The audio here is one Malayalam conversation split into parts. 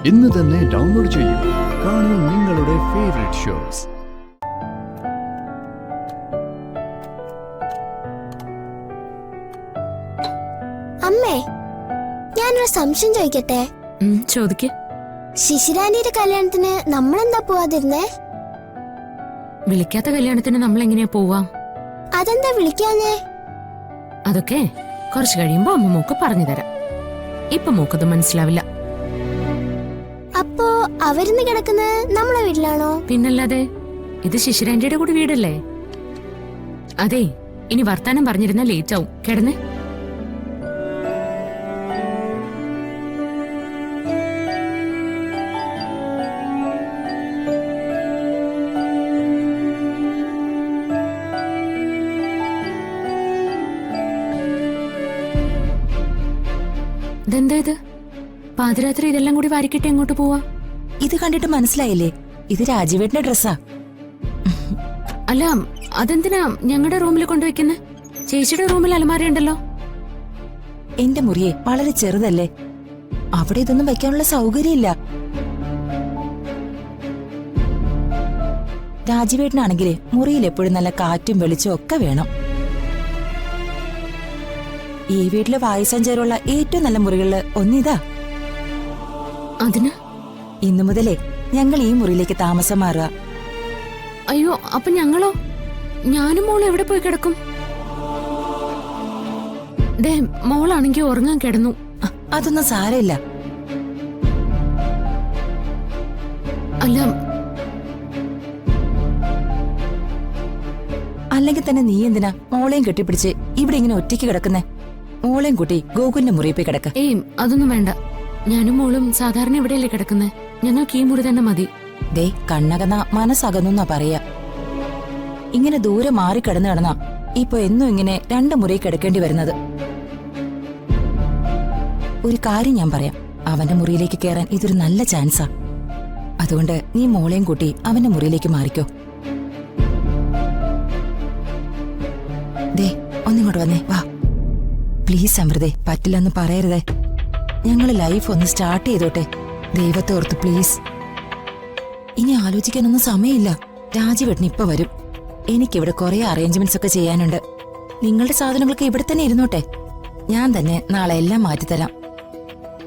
ഇന്ന് തന്നെ ഡൗൺലോഡ് ചെയ്യൂ. കാണൂ നിങ്ങളുടെ ഫേവറേറ്റ് ഷോസ്. അമ്മേ, ഞാനൊരു സംശയം ചോദിക്കട്ടെ? ചോദിക്ക. ശിശിരാന്റിയുടെ കല്യാണത്തിന് നമ്മളെന്താ പോവാതിരുന്നേ? വിളിക്കാത്ത കല്യാണത്തിന് നമ്മൾ എങ്ങനെയാ പോവാം? അതെന്താ വിളിക്കാഞ്ഞേ? അതൊക്കെ കുറച്ച് കഴിയുമ്പോ അമ്മ മോക്ക് പറഞ്ഞു തരാം. ഇപ്പൊ മോക്കത് മനസ്സിലാവില്ല. അപ്പോ അവരിന്ന് കിടക്കുന്നത് നമ്മളെ വീട്ടിലാണോ? പിന്നല്ലാതെ, ഇത് ശിശിരാന്റിയുടെ കൂടി വീടല്ലേ. അതെ, ഇനി വർത്താനം പറഞ്ഞിരുന്ന ലേറ്റ് ആവും. കിടന്നേ. ഇതെന്താ ഇത്? പാതിരാത്രി ഇതെല്ലാം കൂടി വാരിക്കിട്ട് എങ്ങോട്ട് പോവാ? ഇത് കണ്ടിട്ട് മനസ്സിലായില്ലേ? ഇത് രാജീവേട്ടന്റെ ഡ്രസ്സാ. അല്ല, അതെന്തിനാ ഞങ്ങളുടെ റൂമിൽ കൊണ്ടുവയ്ക്കുന്നെ? ചേച്ചിയുടെ റൂമിൽ അലമാര ഉണ്ടല്ലോ. എന്റെ മുറിയെ വളരെ ചെറുതല്ലേ, അവിടെ ഇതൊന്നും വെക്കാനുള്ള സൗകര്യമില്ല. രാജീവേട്ടനാണെങ്കിലേ മുറിയിൽ എപ്പോഴും നല്ല കാറ്റും വെളിച്ചവും ഒക്കെ വേണം. ഈ വീട്ടിലെ വായുസഞ്ചാരമുള്ള ഏറ്റവും നല്ല മുറികളില് ഒന്നിതാ. അതിന് ഇന്നു മുതലേ ഞങ്ങൾ ഈ മുറിയിലേക്ക് താമസം മാറുക. അയ്യോ, അപ്പൊ ഞങ്ങളോ? ഞാനും മോളും എവിടെ പോയി കിടക്കും? ദേ, മോളാണെങ്കി ഉറങ്ങാൻ കിടന്നു. അതൊന്നും സാരമില്ല. അല്ല, അല്ലെങ്കിൽ തന്നെ നീ എന്തിനാ മോളെയും കെട്ടിപ്പിടിച്ച് ഇവിടെ ഇങ്ങനെ ഒറ്റയ്ക്ക് കിടക്കുന്നേ? മോളെയും കൂട്ടി ഗോകുലിന്റെ മുറിയിൽ പോയി കിടക്ക. ഏയ്, അതൊന്നും വേണ്ട. ഞാനും മോളും സാധാരണ എവിടെയല്ലേ കിടക്കുന്നേ. ഞങ്ങൾക്ക് ഈ മുറി തന്നെ മതി. ദേ, കണ്ണകന്ന മനസ്സകന്നാ പറയാ. ഇങ്ങനെ ദൂരെ മാറി കിടന്നു കിടന്നാ ഇപ്പൊ എന്നും ഇങ്ങനെ രണ്ട് മുറി കിടക്കേണ്ടി വരുന്നത്. ഒരു കാര്യം ഞാൻ പറയാം, അവന്റെ മുറിയിലേക്ക് കയറാൻ ഇതൊരു നല്ല ചാൻസാ. അതുകൊണ്ട് നീ മോളെയും കൂട്ടി അവന്റെ മുറിയിലേക്ക് മാറിക്കോ. ദേ, ഒന്നിങ്ങോട്ട് വന്നേ, വാ. പ്ലീസ് അമൃതേ, പറ്റില്ലെന്ന് പറയരുതേ. ഞങ്ങള് ലൈഫ് ഒന്ന് സ്റ്റാർട്ട് ചെയ്തോട്ടെ. ദൈവത്തെ ഓർത്ത് പ്ലീസ്. ഇനി ആലോചിക്കാനൊന്നും സമയമില്ല. രാജീവേട്ടൻ ഇപ്പൊ വരും. എനിക്കിവിടെ കുറെ അറേഞ്ച്മെന്റ്സ് ഒക്കെ ചെയ്യാനുണ്ട്. നിങ്ങളുടെ സാധനങ്ങളൊക്കെ ഇവിടെ തന്നെ ഇരുന്നോട്ടെ. ഞാൻ തന്നെ നാളെ എല്ലാം മാറ്റിത്തരാം.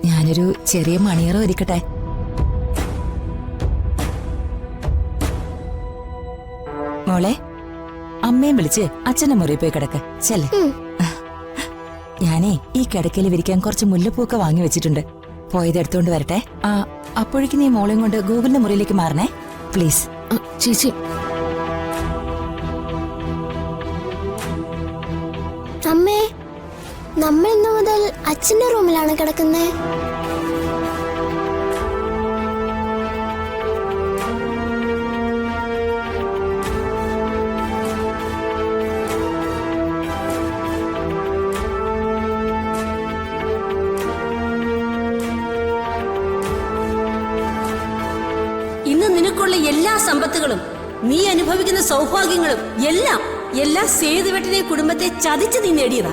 ഞാനൊരു ചെറിയ മണിയറ ഒരുക്കട്ടെ. മോളെ, അമ്മയും വിളിച്ച് അച്ഛന്റെ മുറിയിൽ പോയി കിടക്ക. ചെല്ലേ. ഞാനേ ഈ കിടക്കയിൽ വിരിക്കാൻ കുറച്ച് മുല്ലപ്പൂക്കെ വാങ്ങി വെച്ചിട്ടുണ്ട്. പോയത് എടുത്തോണ്ട് വരട്ടെ. അപ്പോഴേക്ക് നീ മോളെയും കൊണ്ട് ഗൂഗിളിന്റെ മുറിയിലേക്ക് മാറണേ പ്ലീസ്. ചേച്ചി, അമ്മേ, നമ്മൾ ഇന്നു മുതൽ അച്ഛന്റെ റൂമിലാണ് കിടക്കുന്നേ. ഇന്ന് നിനക്കുള്ള എല്ലാ സമ്പത്തുകളും, നീ അനുഭവിക്കുന്ന സൗഭാഗ്യങ്ങളും എല്ലാം സേതുവേട്ടനെ കുടുംബത്തെ ചതിച്ച് നീ നേടിയതാ.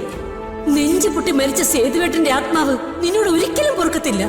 നെഞ്ചു പൊട്ടി മരിച്ച സേതുവേട്ടന്റെ ആത്മാവ് നിന്നോട് ഒരിക്കലും പൊറുക്കത്തില്ല.